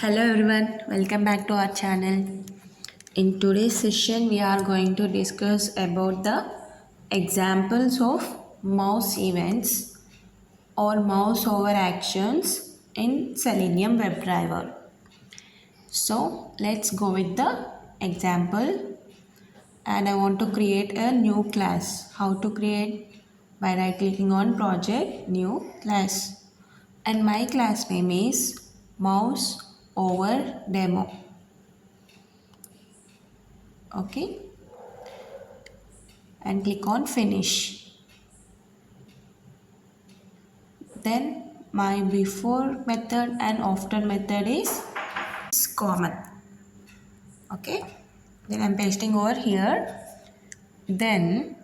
Hello everyone, welcome back to our channel. In today's session, we are going to discuss about the examples of mouse events or mouse over actions in Selenium WebDriver. So let's go with the example, and I want to create a new class. How to create? By right clicking on project, new class, and my class name is mouse over demo. Okay, and click on finish. Then my before method and after method is common. Okay, then I'm pasting over here. Then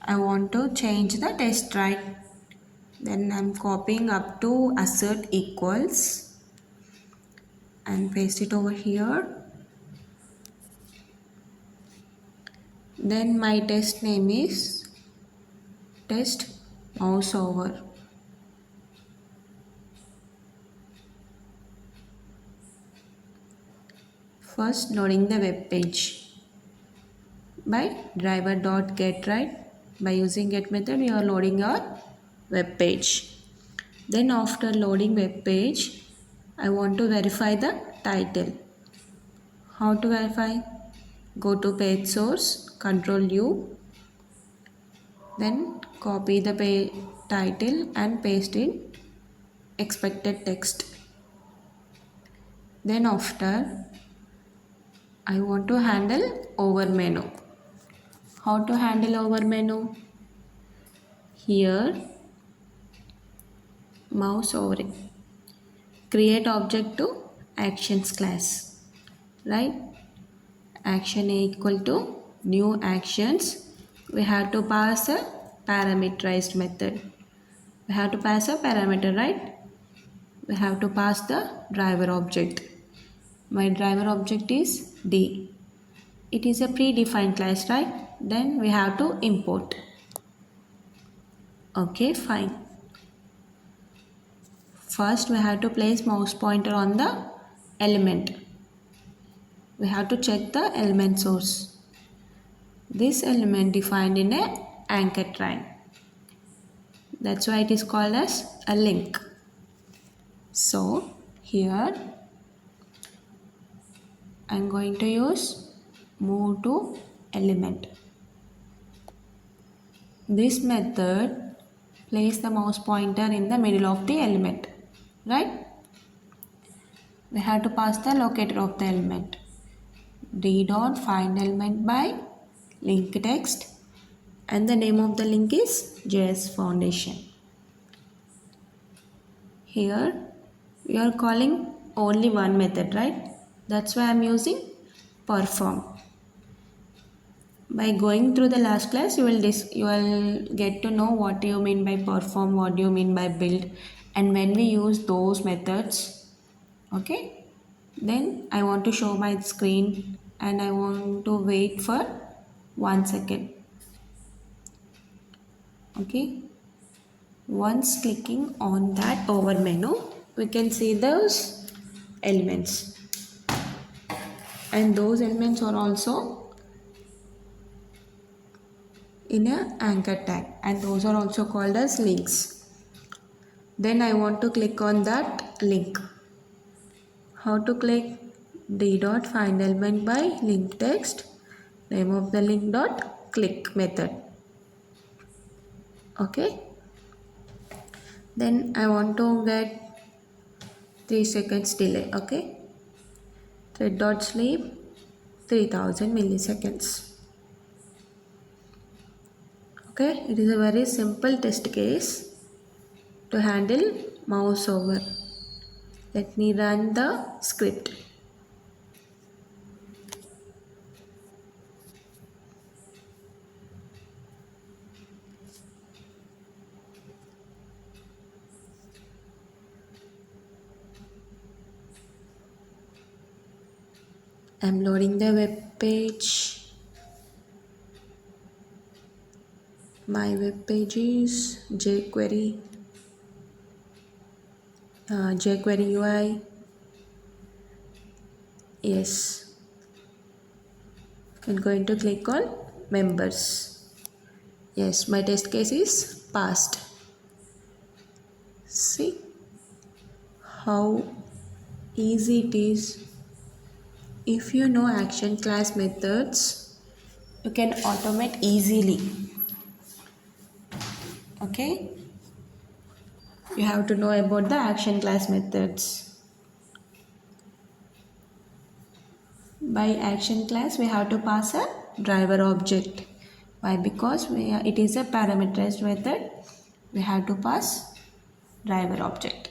I want to change the test, right? Then I'm copying up to assert equals and paste it over here. Then my test name is test mouse over. First loading the web page by driver.get, right? By using get method, we are loading our web page. Then after loading web page, I want to verify the title. How to verify? Go to page source, Control U, then copy the page title and paste in expected text. Then after, I want to handle over menu. How to handle over menu? Here, mouse over it. Create object to actions class, right? Action equal to new actions. We have to pass a parameterized method. We have to pass a parameter, right? We have to pass the driver object. My driver object is D. It is a predefined class, right? Then we have to import. Okay, fine. First we have to place mouse pointer on the element. We have to check the element source. This element defined in a anchor train. That's why it is called as a link. So here I'm going to use move to element. This method place the mouse pointer in the middle of the element, right? We have to pass the locator of the element. D dot find element by link text, and the name of the link is JS Foundation. Here we are calling only one method, right? That's why I'm using perform. By going through the last class, you will get to know what do you mean by perform, what do you mean by build, and when we use those methods. Okay, then I want to show my screen and I want to wait for 1 second. Okay, once clicking on that over menu, we can see those elements, and those elements are also in a anchor tag, and those are also called as links. Then I want to click on that link. How to click? D dot find element by link text, name of the link dot click method. Okay, then I want to get 3 seconds delay. Okay, thread dot sleep 3000 milliseconds. Okay, it is a very simple test case to handle mouse over. Let me run the script. I'm loading the web page. My web page is jQuery UI. Yes, I'm going to click on members. Yes, my test case is passed. See how easy it is. If you know action class methods, you can automate easily. Okay, you have to know about the action class methods. By action class, we have to pass a driver object. Why? Because it is a parameterized method. We have to pass driver object.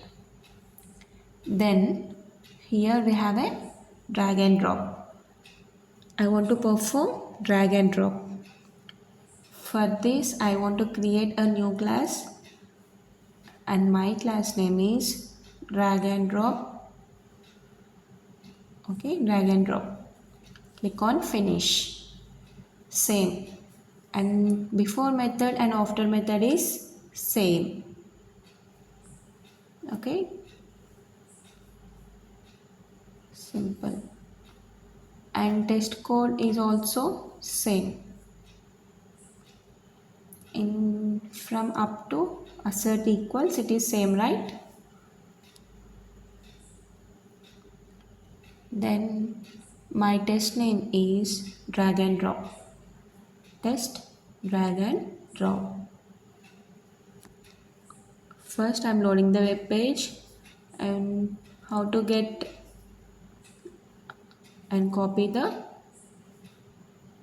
Then here we have a drag and drop. I want to perform drag and drop. For this, I want to create a new class, and my class name is drag and drop. Okay, drag and drop. Click on finish. Same. And before method and after method is same. Okay, simple. And test code is also same. In from up to assert equals, it is same, right? Then my test name is drag and drop. Test drag and drop. First I'm loading the web page and how to get and copy the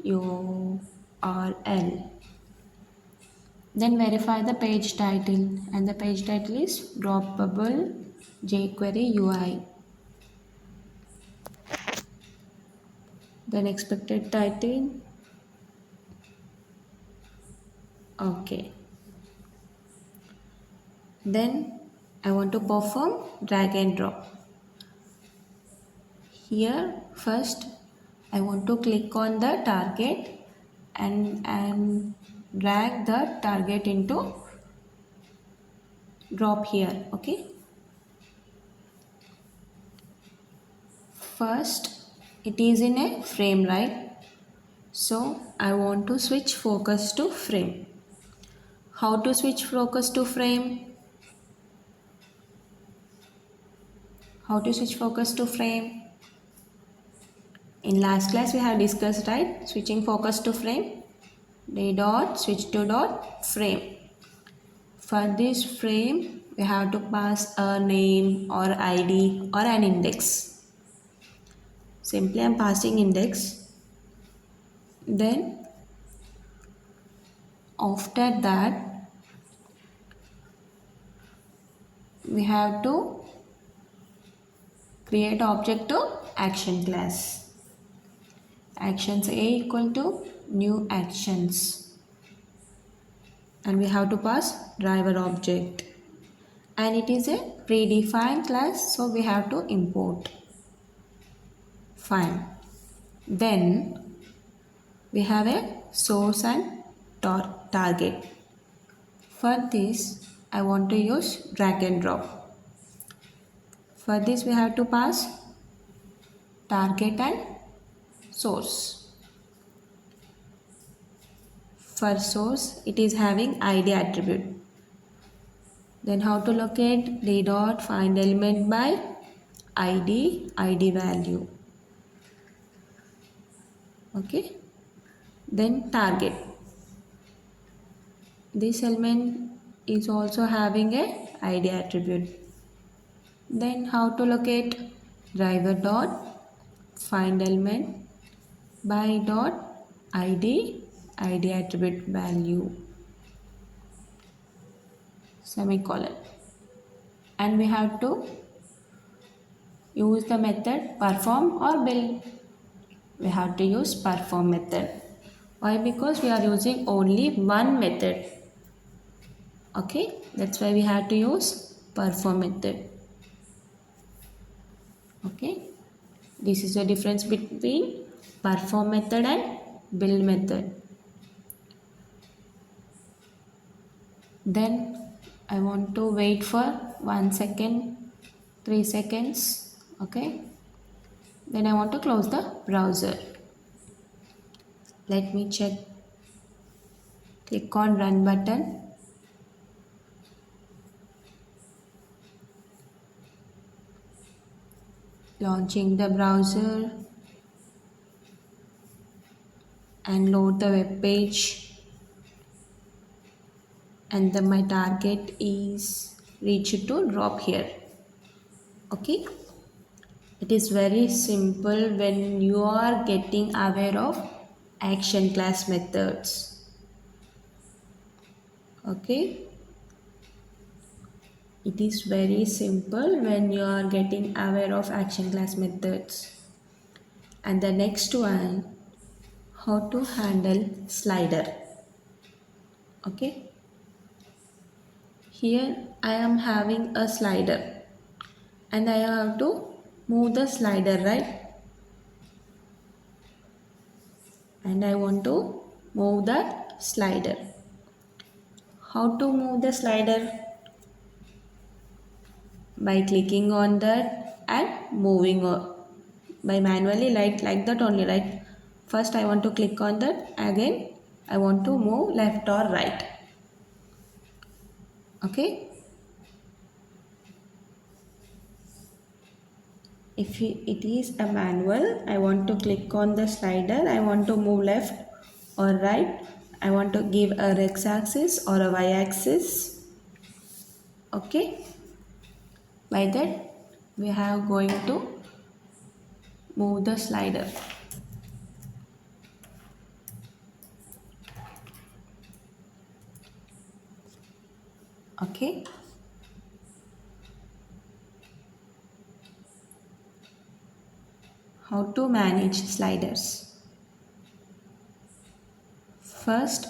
URL. Then verify the page title, and the page title is droppable jQuery UI. Then expected title. Okay. Then I want to perform drag and drop. Here first I want to click on the target and drag the target into drop here. Okay. First it is in a frame, right? So I want to switch focus to frame. How to switch focus to frame? How to switch focus to frame? In last class we have discussed, right? Switching focus to frame. D dot switch to dot frame. For this frame we have to pass a name or ID or an index. Simply I am passing index. Then after that we have to create object to action class. Actions A equal to new actions, and we have to pass driver object, and it is a predefined class, so we have to import. Fine. Then we have a source and target. For this I want to use drag and drop. For this we have to pass target and source. For source it is having ID attribute. Then how to locate? D dot find element by ID value. Okay. Then target. This element is also having a ID attribute. Then how to locate? Driver dot find element by dot ID attribute value, semicolon, and we have to use the method perform or build. We have to use perform method. Why? Because we are using only one method. Okay, that's why we have to use perform method. Okay, this is the difference between perform method and build method. Then I want to wait for 1 second, 3 seconds. Okay, Then I want to close the browser. Let me check. Click on run button. Launching the browser and load the web page. And then my target is reached to drop here. Okay. It is very simple when you are getting aware of action class methods. Okay. It is very simple when you are getting aware of action class methods. And the next one, how to handle slider. Okay. Here I am having a slider and I have to move the slider, right? And I want to move that slider. How to move the slider? By clicking on that and moving by manually like that only, right? First I want to click on that, again I want to move left or right. Okay. If it is a manual, I want to click on the slider, I want to move left or right, I want to give a x axis or a y axis. Okay. By that we have going to move the slider. Okay. How to manage sliders. First,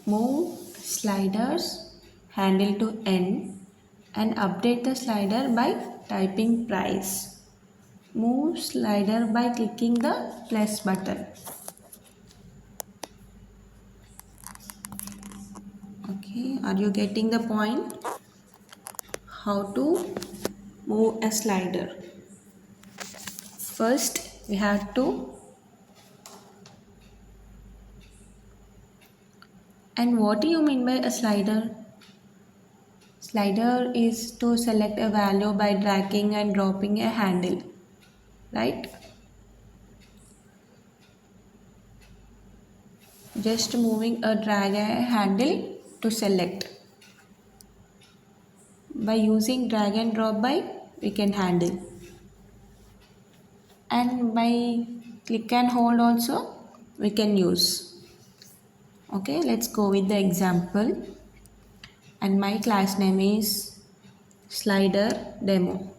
move sliders handle to end and update the slider by typing price. Move slider by clicking the plus button. Okay, are you getting the point? How to move a slider. First, we have to. And what do you mean by a slider? Slider is to select a value by dragging and dropping a handle, right? Just moving a drag a handle to select. By using drag and drop by, we can handle. And by click and hold also, we can use. Okay, let's go with the example. And my class name is slider demo.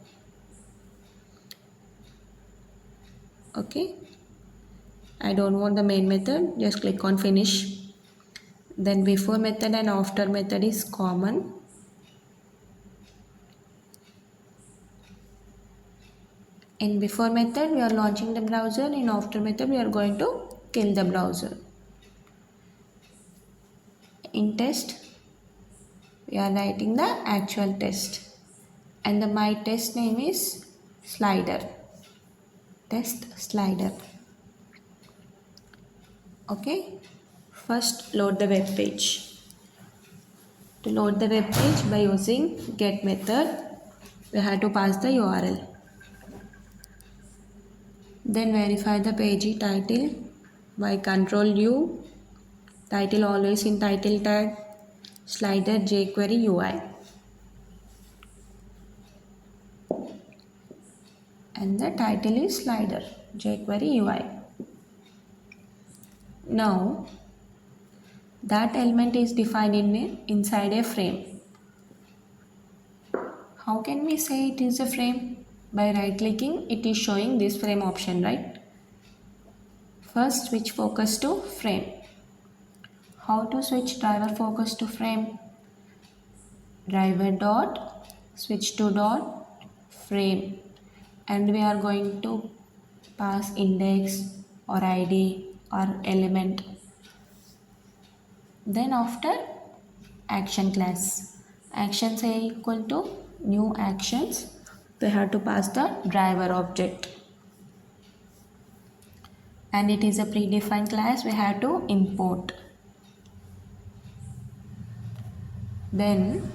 Okay, I don't want the main method, just click on finish. Then before method and after method is common. In before method we are launching the browser, in after method we are going to kill the browser. In test we are writing the actual test and my test name is slider, test slider. Okay, first load the web page. To load the web page by using get method we have to pass the URL. Then verify the page title by Control U, title always in title tag, slider jQuery UI. And the title is slider jQuery UI. Now that element is defined inside a frame. How can we say it is a frame? By right clicking it is showing this frame option, right? First switch focus to frame. How to switch driver focus to frame? Driver dot switch to dot frame, and we are going to pass index or id or element. Then after action class, actions are equal to new actions, we have to pass the driver object. and it is a predefined class, we have to import. Then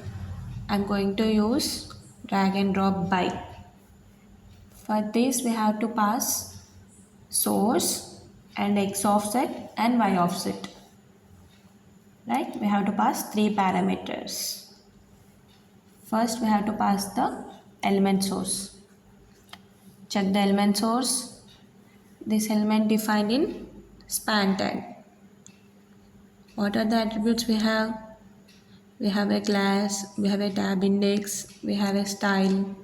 I'm going to use drag and drop by. For this we have to pass source and x offset and y offset. Right? We have to pass three parameters. First we have to pass the element source. Check the element source. This element defined in span tag. What are the attributes we have? We have a class, we have a tab index, we have a style.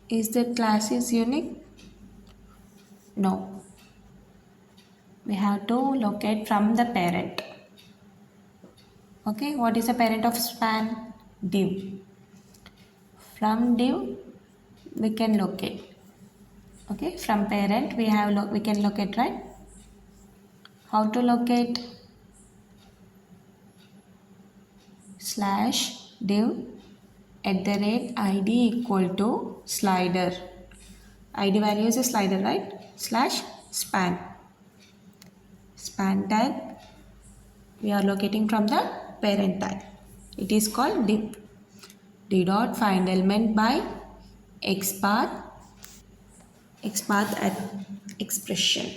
Is the class is unique? No. We have to locate from the parent. Okay, what is the parent of span? Div. From div we can locate. Okay, from parent we can locate, right? How to locate? Slash div @id equal to slider. ID value is a slider, right? Slash span. Span tag we are locating from the parent tag. It is called div. D dot find element by xpath at expression.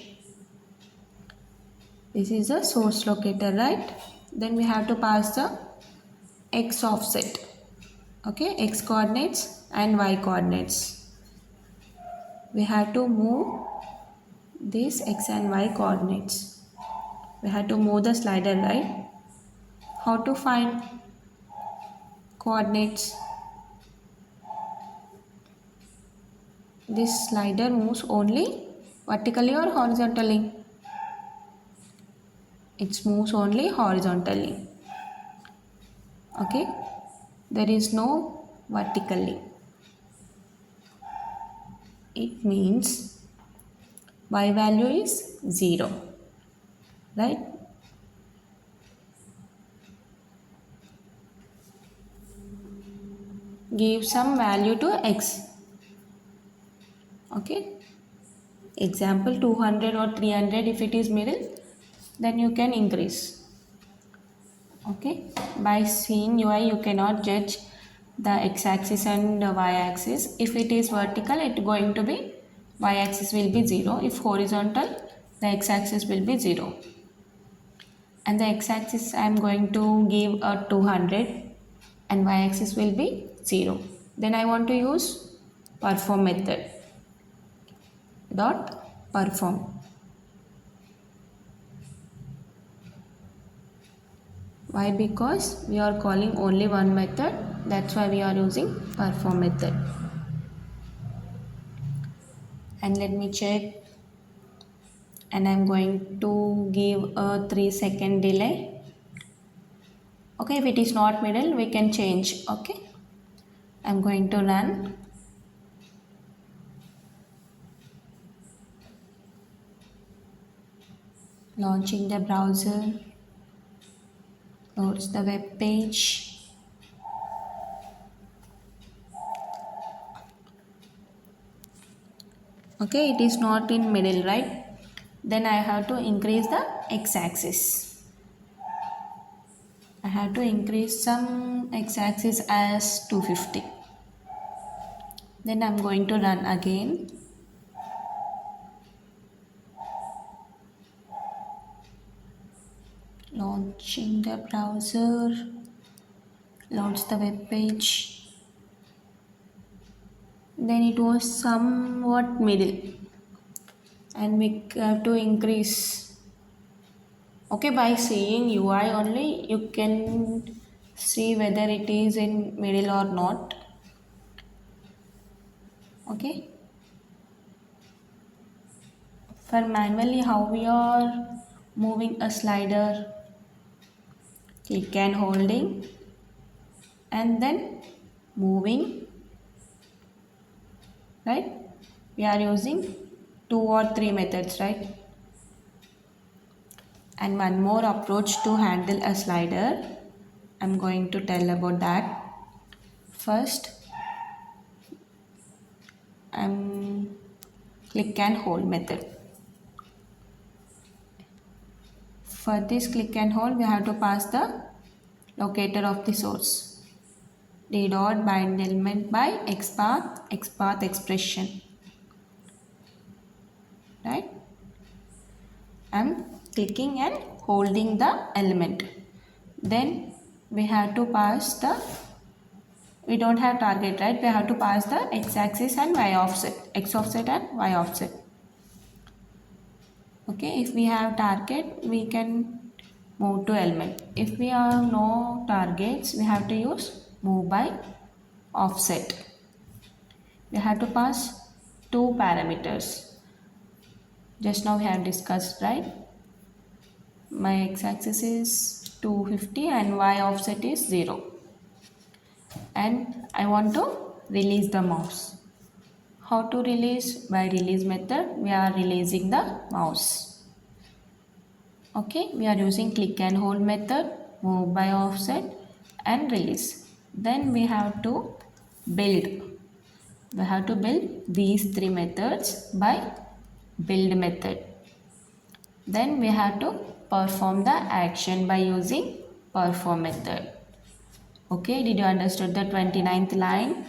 This is the source locator, right? Then we have to pass the x offset. Okay, x coordinates and y coordinates. We have to move these x and y coordinates. We have to move the slider, right? How to find coordinates? This slider moves only vertically or horizontally? It moves only horizontally. Okay, there is no vertically. It means y value is 0, right? Give some value to x. Okay, example 200 or 300. If it is middle, then you can increase. Okay, by seeing UI you cannot judge the x-axis and the y-axis. If it is vertical, it going to be y-axis will be 0. If horizontal, the x-axis will be 0. And the x-axis I am going to give a 200 and y-axis will be 0. Then I want to use perform method. Dot perform. Why? Because we are calling only one method. That's why we are using perform method. And let me check. And I'm going to give a 3-second delay. Okay, if it is not middle, we can change. Okay, I'm going to run. Launching the browser. Loads the web page. Okay, it is not in middle, right? Then I have to increase the x-axis. I have to increase some x-axis as 250. Then I'm going to run again. Launching the browser. Launch the web page. Then it was somewhat middle. And we have to increase. Okay, by seeing UI only, you can see whether it is in middle or not. Okay. For manually how we are moving a slider, click and holding and then moving, right? We are using 2 or 3 methods, right? And one more approach to handle a slider, I'm going to tell about that. First, I'm click and hold method. For this click and hold, we have to pass the locator of the source. D dot bind element by XPath expression. Right? I'm clicking and holding the element. Then we have to pass the, we don't have target, right? We have to pass the x-axis and y-offset, x-offset and y-offset. Okay, if we have target, we can move to element. If we have no targets, we have to use move by offset. We have to pass two parameters. Just now we have discussed, right? My x-axis is 250 and y-offset is 0. And I want to release the mouse. How to release? By release method, we are releasing the mouse. Okay, we are using click and hold method, move by offset and release. Then we have to build. We have to build these three methods by build method. Then we have to perform the action by using perform method. Okay, did you understand the 29th line?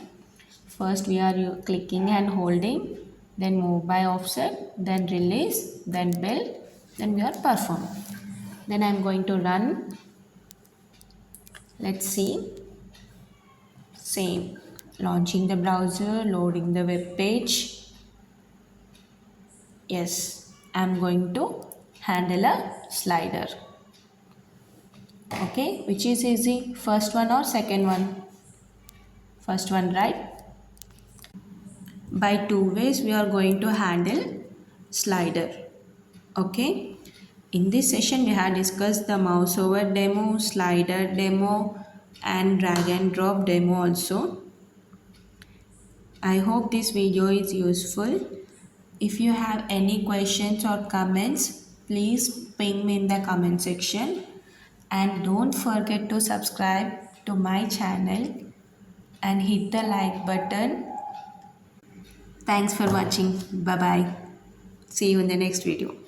First we are clicking and holding, then move by offset, then release, then build, then we are perform. Then I am going to run. Let's see. Same. Launching the browser, loading the web page. Yes, I am going to handle a slider. Okay, which is easy? First one or second one? First one, right? By two ways we are going to handle slider. Okay, in this session we have discussed the mouse over demo, slider demo and drag and drop demo also. I hope this video is useful. If you have any questions or comments, please ping me in the comment section, and don't forget to subscribe to my channel and hit the like button. Thanks for watching. Bye bye. See you in the next video.